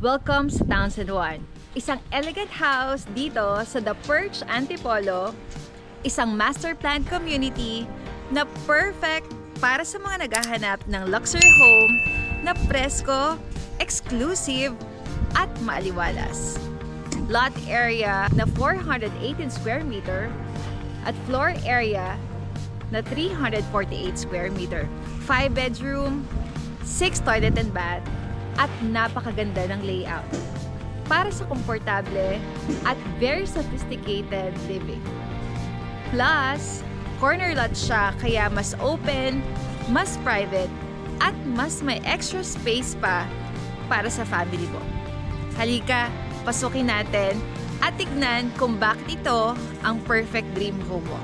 Welcome sa Townsend 1. Isang elegant house dito sa The Perch, Antipolo. Isang master plan community na perfect para sa mga naghahanap ng luxury home na presko, exclusive, at maaliwalas. Lot area na 418 square meter at floor area na 348 square meter. 5 bedroom, 6 toilet and bath, at napakaganda ng layout para sa komportable at very sophisticated living. Plus, corner lot siya kaya mas open, mas private, at mas may extra space pa para sa family mo. Halika, pasukin natin at tignan kung bakit ito ang perfect dream home mo.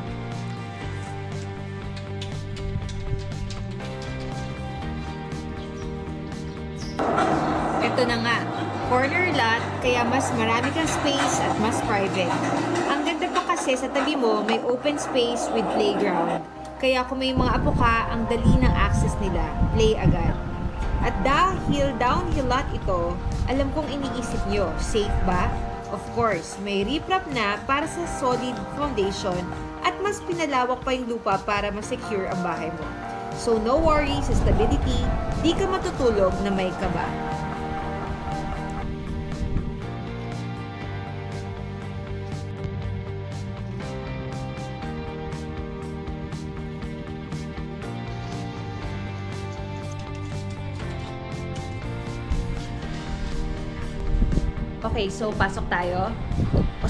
Ito na nga, corner lot kaya mas marami kang space at mas private. Ang ganda pa kasi sa tabi mo may open space with playground. Kaya kung may mga apo ka, ang dali ng access nila, play agad. At dahil downhill lot ito, alam kong iniisip nyo, safe ba? Of course, may riprap na para sa solid foundation at mas pinalawak pa yung lupa para ma-secure ang bahay mo. So no worries sa stability, di ka matutulog na may kaba. Okay, so pasok tayo.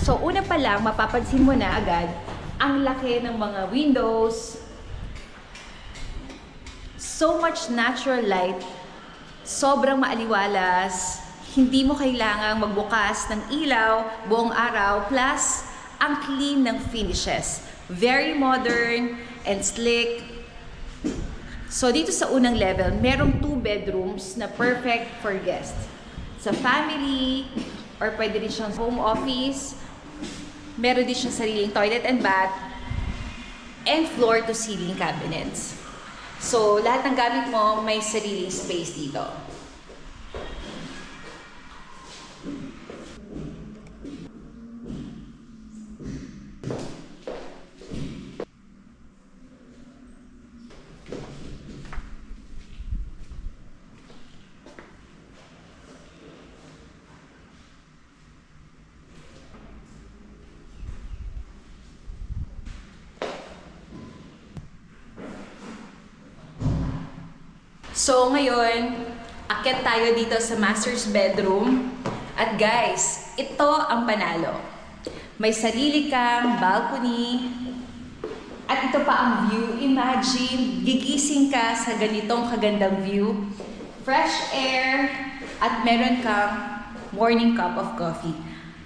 So una pa lang, mapapansin mo na agad ang laki ng mga windows. So much natural light. Sobrang maaliwalas. Hindi mo kailangang magbukas ng ilaw buong araw. Plus, ang clean ng finishes. Very modern and slick. So dito sa unang level, merong 2 bedrooms na perfect for guests. Sa family, or pwede rin siyang home office. Meron din siyang sariling toilet and bath, and floor-to-ceiling cabinets. So, lahat ng gamit mo, may sariling space dito. So ngayon, akyat tayo dito sa master's bedroom. At guys, ito ang panalo. May sarili kang balcony. At ito pa ang view. Imagine, gigising ka sa ganitong kagandang view. Fresh air. At meron kang morning cup of coffee.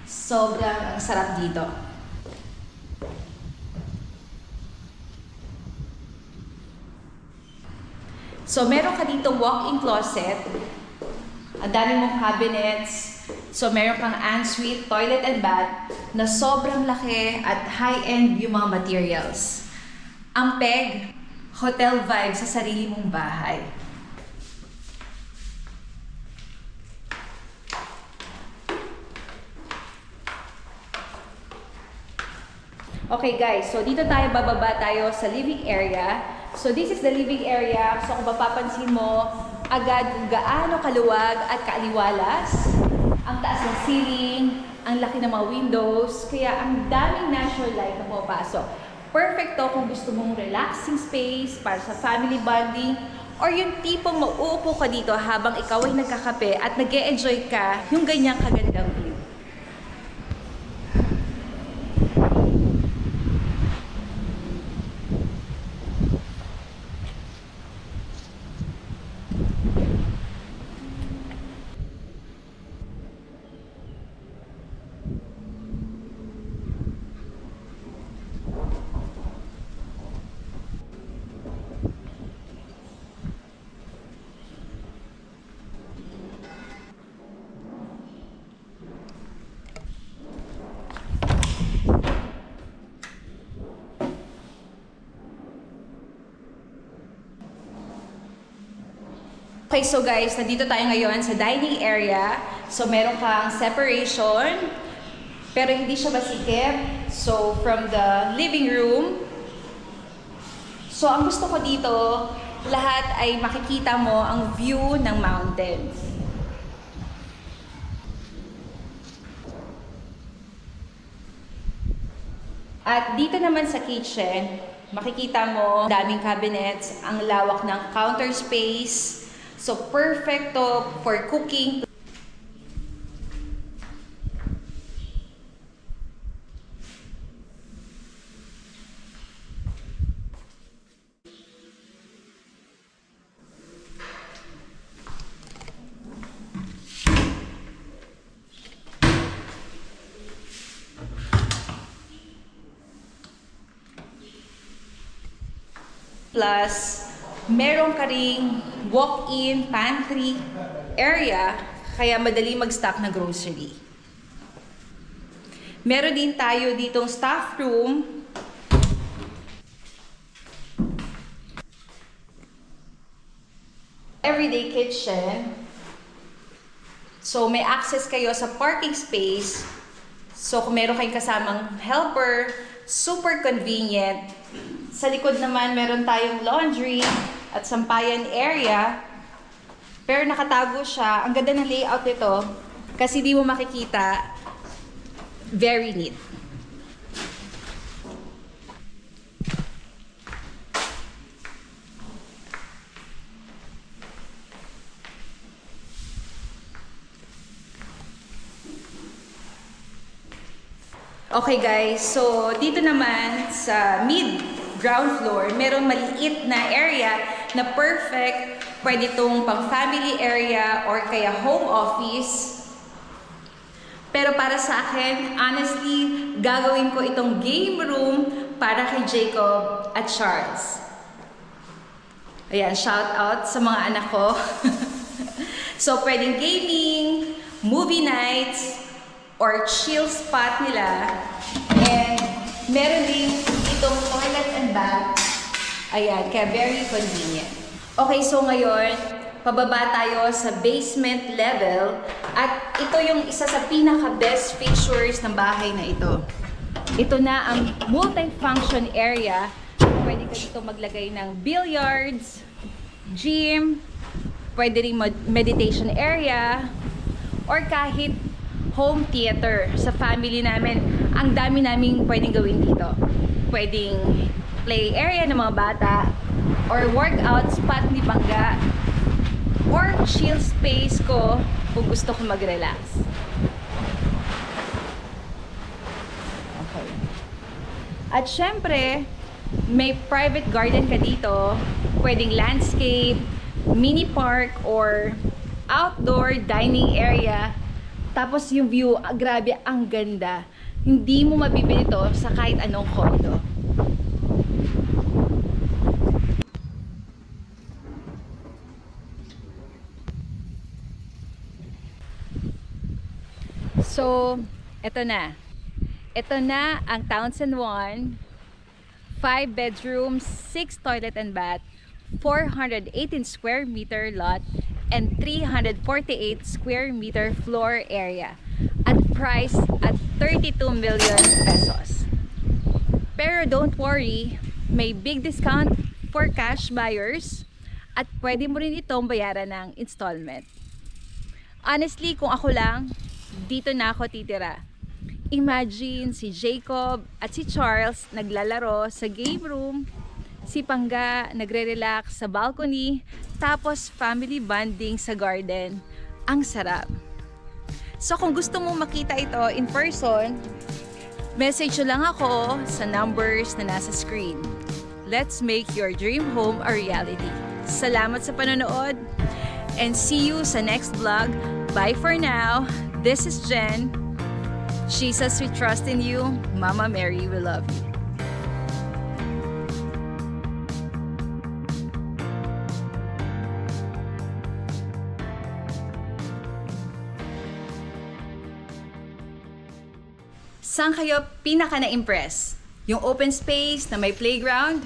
Sobrang sarap dito. So, meron ka dito walk-in closet. Ang dami mong cabinets. So, meron kang ensuite, toilet and bath na sobrang laki at high-end yung mga materials. Ang peg, hotel vibe sa sarili mong bahay. Okay guys, so dito bababa tayo sa living area. So this is the living area. So kung mapapansin mo, agad kung gaano kaluwag at kaaliwalas, ang taas ng ceiling, ang laki ng mga windows, kaya ang daming natural light na pumapasok. Perfect to kung gusto mong relaxing space para sa family bonding, or yung tipong mauupo ka dito habang ikaw ay nagkakape at nag-e-enjoy ka yung ganyang kagandang view. Okay, so guys, nandito tayo ngayon sa dining area. So meron kang separation, pero hindi siya masikip. So from the living room, so ang gusto ko dito, lahat ay makikita mo ang view ng mountains. At dito naman sa kitchen, makikita mo daming cabinets, ang lawak ng counter space. So perfecto for cooking. Plus, meron ka ring walk-in pantry area, kaya madali mag-stock na grocery. Meron din tayo ditong staff room. Everyday kitchen. So, may access kayo sa parking space. So, kung meron kayong kasamang helper, super convenient. Sa likod naman, meron tayong laundry at sampayan area. Pero nakatago siya. Ang ganda ng layout nito kasi di mo makikita. Very neat. Okay guys, so dito naman sa ground floor, merong maliit na area na perfect. Pwede itong pang family area or kaya home office. Pero para sa akin, honestly, gagawin ko itong game room para kay Jacob at Charles. Ayan, shout out sa mga anak ko. So pwedeng gaming, movie nights, or chill spot nila. And meron din itong toilet and bath. Ayan, kaya very convenient. Okay, so ngayon, pababa tayo sa basement level. At ito yung isa sa pinaka-best features ng bahay na ito. Ito na ang multi-function area. Pwede ka dito maglagay ng billiards, gym, pwede rin meditation area, or kahit home theater sa family namin. Ang dami naming pwedeng gawin dito. Pwedeng play area ng mga bata, or workout spot ni Bangga, or chill space ko kung gusto ko mag-relax. Okay. At syempre, may private garden ka dito. Pwedeng landscape, mini park, or outdoor dining area. Tapos yung view, grabe, ang ganda. Hindi mo mabibili ito sa kahit anong condo. So, eto na. Ito na ang Townsend 1. 5 bedrooms, 6 toilet and bath, 418 square meter lot, and 348 square meter floor area at price at 32 million pesos. Pero don't worry, may big discount for cash buyers at pwede mo rin itong bayaran ng installment. Honestly, kung ako lang, dito na ako titira. Imagine si Jacob at si Charles naglalaro sa game room, si Pangga nagre-relax sa balcony, tapos family bonding sa garden. Ang sarap. So kung gusto mo makita ito in person, message nyo lang ako sa numbers na nasa screen. Let's make your dream home a reality. Salamat sa panonood and see you sa next vlog. Bye for now. This is Jen. Jesus, we trust in you. Mama Mary, we love you. Saan kayo pinaka na-impress? Yung open space na may playground,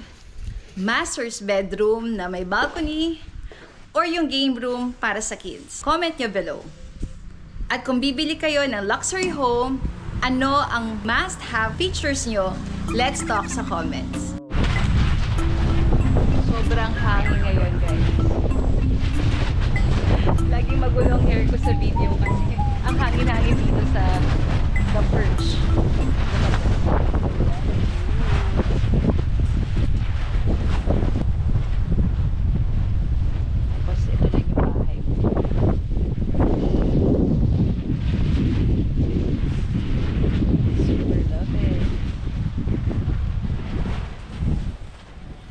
master's bedroom na may balcony, or yung game room para sa kids? Comment nyo below. At kung bibili kayo ng luxury home, ano ang must-have features nyo? Let's talk sa comments. Sobrang hangin ngayon, guys. Laging magulong hair ko sa video kasi ang hangin-hangin dito sa The Perch. Tapos ito lang yung bahay. Super love it.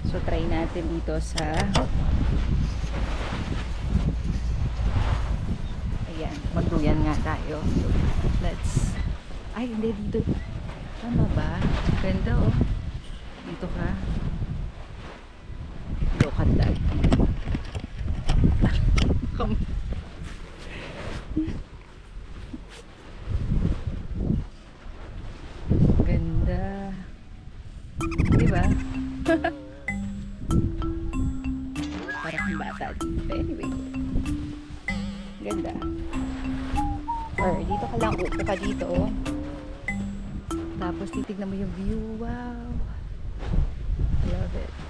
So try natin dito sa ayan, magduyan nga tayo. So, let's ay hindi dito. Tama ba? Ganda oh. Dito ka. Look at that. Ganda. Diba? Parang bata. But anyway. Ganda. Or dito ka lang. Upo ka dito. Oh. Tapos titignan mo yung view. Wow. Love it.